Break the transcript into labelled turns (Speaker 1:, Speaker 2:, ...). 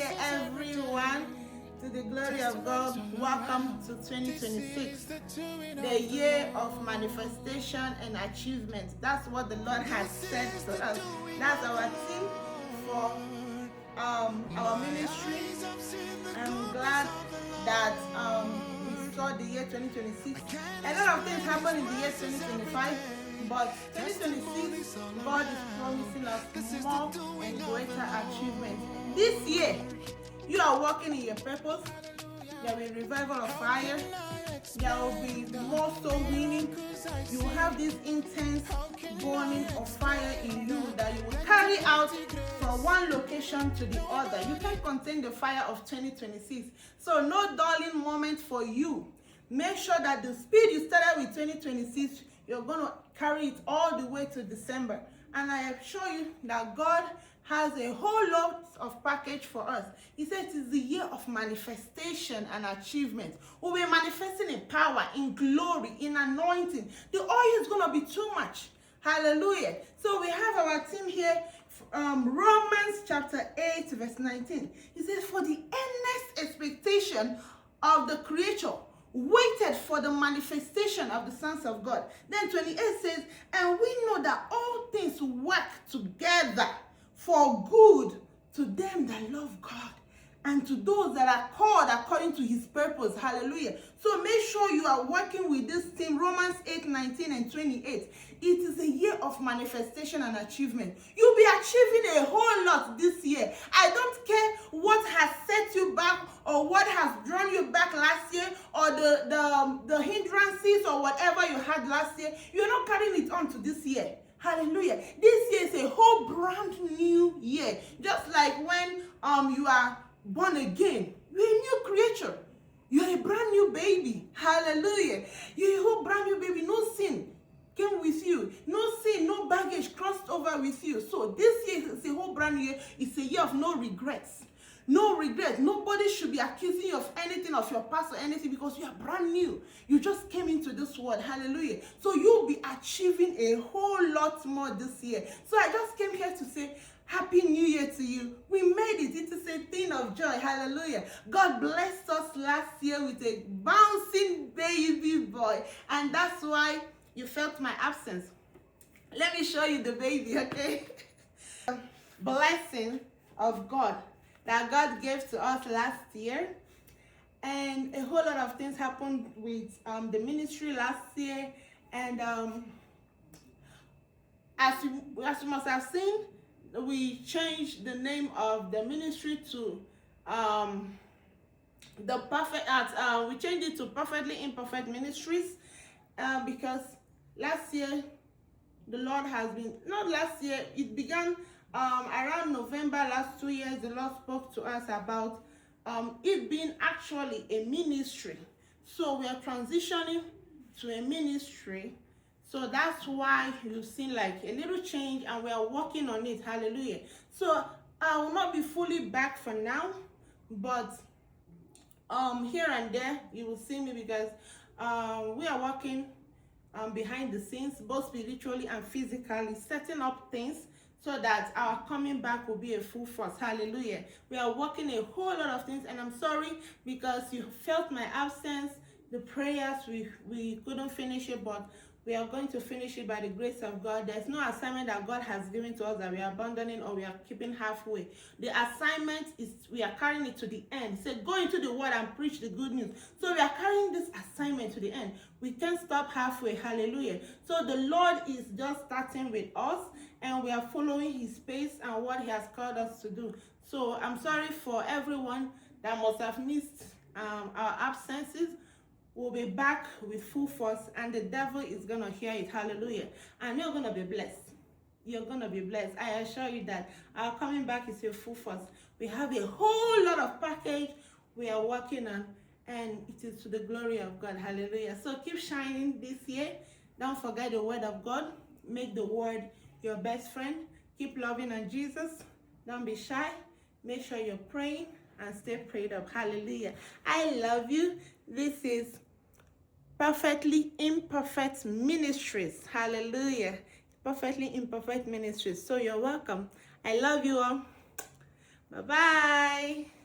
Speaker 1: year, everyone. To the glory of God, welcome to 2026, the year of manifestation and achievement. That's what the Lord has said to us. That's our theme for our ministry. I'm glad that we saw the year 2026. A lot of things happened in the year 2025, but 2026, God is promising us more and greater achievements. This year, you are walking in your purpose. There will be revival of fire. There will be more soul winning. You will have this intense burning of fire in you that you will carry out from one location to the other. You can't contain the fire of 2026. So no dulling moment for you. Make sure that the speed you started with 2026, you're going to carry it all the way to December. And I assure you that God has a whole lot of package for us. He said it is the year of manifestation and achievement. We'll be manifesting in power, in glory, in anointing. The oil is going to be too much. Hallelujah. So we have our team here, Romans chapter 8, verse 19. He says, for the earnest expectation of the creature waited for the manifestation of the sons of God. Then 28 says, and we know that all things work together for good to them that love God and to those that are called according to his purpose. Hallelujah. So make sure you are working with this team, Romans 8, 19 and 28. It is a year of manifestation and achievement. You'll be achieving a whole lot this year. I don't care what has set you back or what has drawn you back last year or the hindrances or whatever you had last year. You're not carrying it on to this year. Hallelujah. This year is a whole brand new year. Just like when you are born again. You're a new creature. You're a brand new baby. Hallelujah. You're a whole brand new baby. No sin came with you. No sin, no baggage crossed over with you. So this year is a whole brand new year. It's a year of no regrets. No regret. Nobody should be accusing you of anything of your past or anything because you are brand new. You just came into this world. Hallelujah. So you'll be achieving a whole lot more this year. So I just came here to say, Happy New Year to you. We made it. It is a thing of joy. Hallelujah. God blessed us last year with a bouncing baby boy. And that's why you felt my absence. Let me show you the baby, okay? Blessing of God that God gave to us last year. And a whole lot of things happened with the ministry last year. And as you must have seen, we changed the name of the ministry to we changed it to Perfectly Imperfect Ministries because last year the Lord has been, not last year, it began around November last 2 years. The Lord spoke to us about it being actually a ministry. So we are transitioning to a ministry. So that's why you've seen like a little change and we are working on it. Hallelujah. So I will not be fully back for now, but here and there you will see me because we are working behind the scenes, both spiritually and physically, setting up things so that our coming back will be a full force. Hallelujah. We are working a whole lot of things, and I'm sorry because you felt my absence. The prayers, we couldn't finish it, but we are going to finish it by the grace of God. There's no assignment that God has given to us that we are abandoning or we are keeping halfway. The assignment is we are carrying it to the end. He said, go into the world and preach the good news. So we are carrying this assignment to the end. We can't stop halfway. Hallelujah. So the Lord is just starting with us and we are following his pace and what he has called us to do. So I'm sorry for everyone that must have missed our absences. We'll be back with full force and the devil is going to hear it. Hallelujah. And you're going to be blessed. You're going to be blessed. I assure you that our coming back is a full force. We have a whole lot of package we are working on and it is to the glory of God. Hallelujah. So keep shining this year. Don't forget the word of God. Make the word your best friend. Keep loving on Jesus. Don't be shy. Make sure you're praying and stay prayed up. Hallelujah. I love you. This is Perfectly Imperfect Ministries. Hallelujah. Perfectly Imperfect Ministries. So you're welcome. I love you all. Bye-bye.